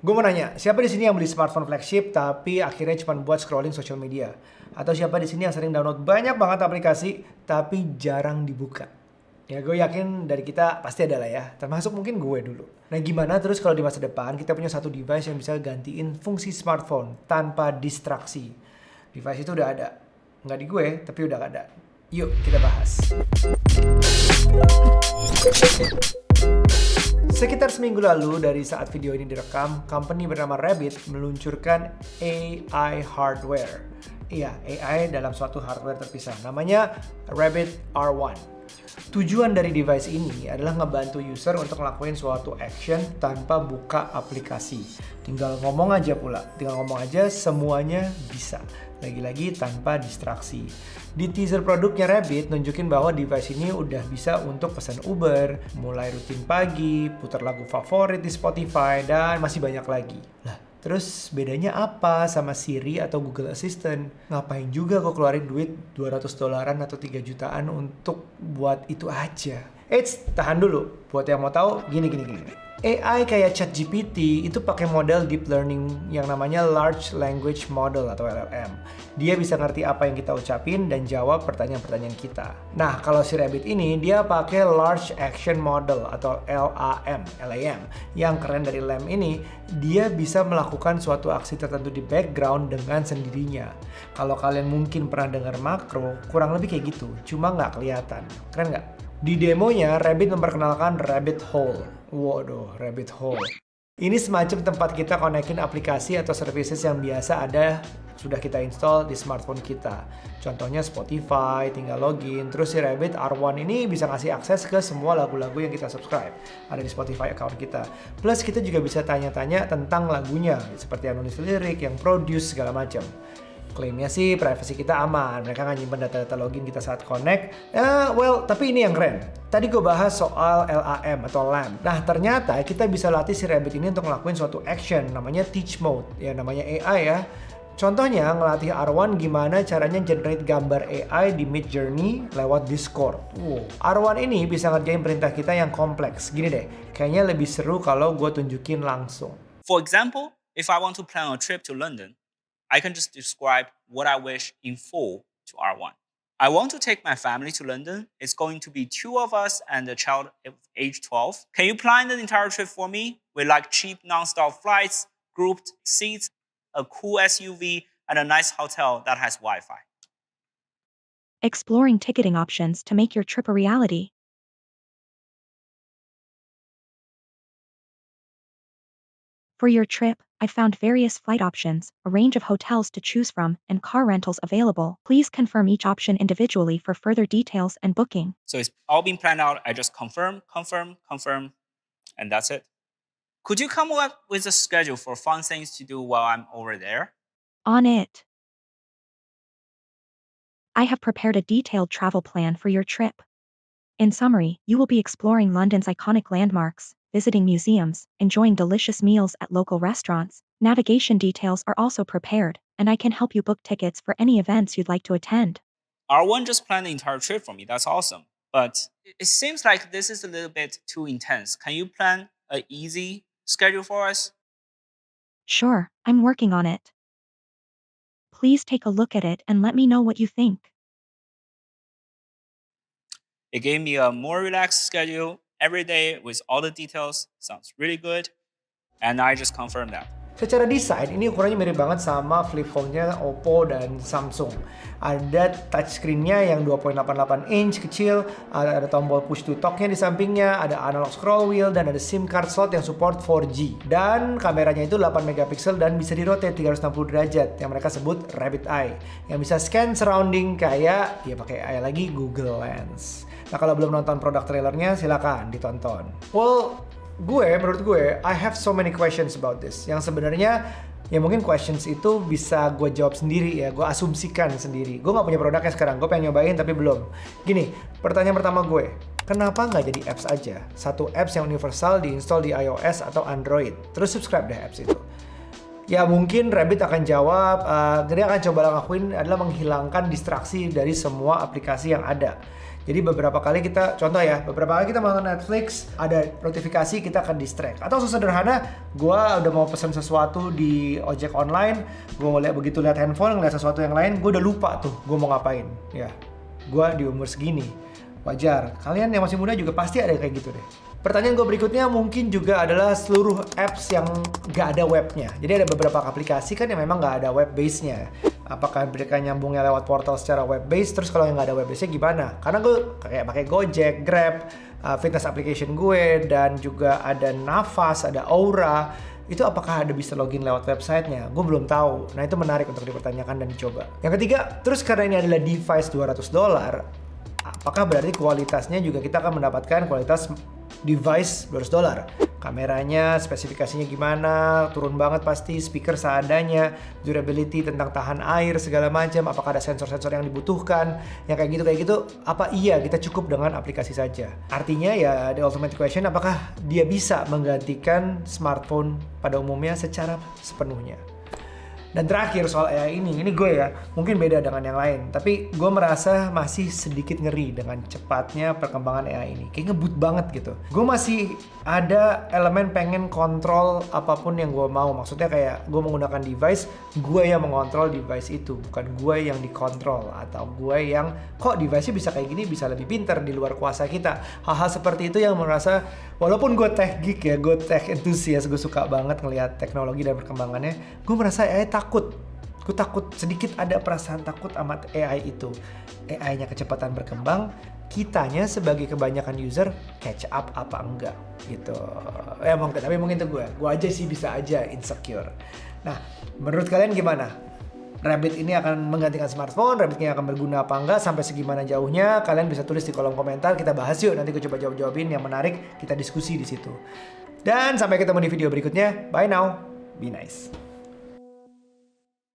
Gue mau nanya, siapa di sini yang beli smartphone flagship tapi akhirnya cuma buat scrolling social media? Atau siapa di sini yang sering download banyak banget aplikasi tapi jarang dibuka? Ya gue yakin dari kita pasti ada lah ya, termasuk mungkin gue dulu. Nah gimana terus kalau di masa depan kita punya satu device yang bisa gantiin fungsi smartphone tanpa distraksi? Device itu udah ada, nggak di gue tapi udah ada. Yuk kita bahas. Sekitar seminggu lalu dari saat video ini direkam, company bernama Rabbit meluncurkan AI hardware. Iya, AI dalam suatu hardware terpisah. Namanya Rabbit R1. Tujuan dari device ini adalah ngebantu user untuk ngelakuin suatu action tanpa buka aplikasi. Tinggal ngomong aja pula, semuanya bisa. Lagi-lagi tanpa distraksi. Di teaser produknya Rabbit nunjukin bahwa device ini udah bisa untuk pesan Uber, mulai rutin pagi, putar lagu favorit di Spotify, dan masih banyak lagi. Lah, terus bedanya apa sama Siri atau Google Assistant? Ngapain juga kok keluarin duit $200 atau 3 jutaan untuk buat itu aja? Eits, tahan dulu. Buat yang mau tahu, gini. AI kayak ChatGPT itu pakai model deep learning yang namanya Large Language Model atau LLM. Dia bisa ngerti apa yang kita ucapin dan jawab pertanyaan-pertanyaan kita. Nah, kalau si Rabbit ini dia pakai Large Action Model atau LAM. Yang keren dari LAM ini, dia bisa melakukan suatu aksi tertentu di background dengan sendirinya. Kalau kalian mungkin pernah dengar makro, kurang lebih kayak gitu, cuma nggak kelihatan. Keren nggak? Di demonya, Rabbit memperkenalkan Rabbit Hole. Waduh, Rabbit Hole. Ini semacam tempat kita konekin aplikasi atau services yang biasa ada sudah kita install di smartphone kita. Contohnya Spotify, tinggal login. Terus si Rabbit R1 ini bisa ngasih akses ke semua lagu-lagu yang kita subscribe. Ada di Spotify account kita. Plus kita juga bisa tanya-tanya tentang lagunya. Seperti yang nulis lirik, yang produce, segala macam. Klaimnya sih privacy kita aman, mereka nggak nyimpen data-data login kita saat connect. Tapi ini yang keren. Tadi gue bahas soal LAM atau LAM. Nah ternyata kita bisa latih si Rabbit ini untuk ngelakuin suatu action, namanya teach mode. Ya namanya AI ya. Contohnya ngelatih R1 gimana caranya generate gambar AI di Midjourney lewat Discord. R1 ini bisa ngerjain perintah kita yang kompleks. Gini deh, kayaknya lebih seru kalau gue tunjukin langsung. For example, if I want to plan a trip to London, I can just describe what I wish in full to R1. I want to take my family to London. It's going to be 2 of us and a child of age 12. Can you plan the entire trip for me? We like cheap non-stop flights, grouped seats, a cool SUV, and a nice hotel that has Wi-Fi. Exploring ticketing options to make your trip a reality. For your trip, I found various flight options, a range of hotels to choose from, and car rentals available. Please confirm each option individually for further details and booking. So it's all been planned out. I just confirm, and that's it. Could you come up with a schedule for fun things to do while I'm over there? On it. I have prepared a detailed travel plan for your trip. In summary, you will be exploring London's iconic landmarks, visiting museums, enjoying delicious meals at local restaurants. Navigation details are also prepared, and I can help you book tickets for any events you'd like to attend. R1 just planned the entire trip for me. That's awesome. But it seems like this is a little bit too intense. Can you plan an easy schedule for us? Sure, I'm working on it. Please take a look at it and let me know what you think. It gave me a more relaxed schedule every day with all the details. Sounds really good. And I just confirmed that. Secara desain, ini ukurannya mirip banget sama flip phone-nya Oppo dan Samsung. Ada touchscreen-nya yang 2.88 inch kecil, ada tombol push to talk-nya di sampingnya, ada analog scroll wheel, dan ada SIM card slot yang support 4G. Dan kameranya itu 8 megapiksel dan bisa di-rotate 360 derajat, yang mereka sebut Rabbit Eye, yang bisa scan surrounding kayak, ya pakai AI lagi, Google Lens. Nah kalau belum nonton produk trailernya, silakan ditonton. Menurut gue, I have so many questions about this. Yang sebenarnya, ya mungkin questions itu bisa gue jawab sendiri ya, gue asumsikan sendiri. Gue gak punya produknya sekarang, gue pengen nyobain tapi belum. Gini, pertanyaan pertama gue, kenapa nggak jadi apps aja? Satu apps yang universal diinstal di iOS atau Android, terus subscribe deh apps itu. Ya mungkin Rabbit akan jawab, dia akan coba lakuin adalah menghilangkan distraksi dari semua aplikasi yang ada. Jadi beberapa kali kita, contoh ya, beberapa kali kita nonton Netflix, ada notifikasi, kita akan distract. Atau sesederhana, gue udah mau pesen sesuatu di ojek online, gue begitu lihat handphone, ngeliat sesuatu yang lain, gue udah lupa tuh, gue mau ngapain. Ya, gue di umur segini, wajar. Kalian yang masih muda juga pasti ada kayak gitu deh. Pertanyaan gue berikutnya mungkin juga adalah seluruh apps yang gak ada webnya. Jadi ada beberapa aplikasi kan yang memang gak ada web base-nya. Apakah mereka nyambungnya lewat portal secara web base, terus kalau yang nggak ada web base-nya gimana? Karena gue kayak pakai Gojek, Grab, fitness application gue, dan juga ada Nafas, ada Aura. Itu apakah ada bisa login lewat websitenya? Gue belum tahu. Nah itu menarik untuk dipertanyakan dan dicoba. Yang ketiga, terus karena ini adalah device $200, apakah berarti kualitasnya juga kita akan mendapatkan kualitas device $200? Kameranya, spesifikasinya gimana, turun banget pasti, speaker seadanya, durability tentang tahan air, segala macam, apakah ada sensor-sensor yang dibutuhkan, yang kayak gitu, apa iya kita cukup dengan aplikasi saja? Artinya ya, the ultimate question, apakah dia bisa menggantikan smartphone pada umumnya secara sepenuhnya? Dan terakhir soal AI ini gue ya, mungkin beda dengan yang lain. Tapi gue merasa masih sedikit ngeri dengan cepatnya perkembangan AI ini. Kayak ngebut banget gitu. Gue masih ada elemen pengen kontrol apapun yang gue mau. Maksudnya kayak gue menggunakan device, gue yang mengontrol device itu. Bukan gue yang dikontrol. Atau gue yang, kok device-nya bisa kayak gini, bisa lebih pintar di luar kuasa kita. Hal-hal seperti itu yang merasa, walaupun gue tech geek ya, gue tech enthusiast, gue suka banget ngelihat teknologi dan perkembangannya. Gue merasa AI takut. Gue takut, sedikit ada perasaan takut amat AI itu. AI-nya kecepatan berkembang, kitanya sebagai kebanyakan user catch up apa enggak gitu. Ya mungkin, tapi mungkin itu gue aja sih bisa aja insecure. Nah, menurut kalian gimana? Rabbit ini akan menggantikan smartphone, Rabbit ini akan berguna apa enggak, sampai segimana jauhnya? Kalian bisa tulis di kolom komentar, kita bahas yuk. Nanti gue coba jawab-jawabin yang menarik, kita diskusi di situ. Dan sampai ketemu di video berikutnya. Bye now, be nice.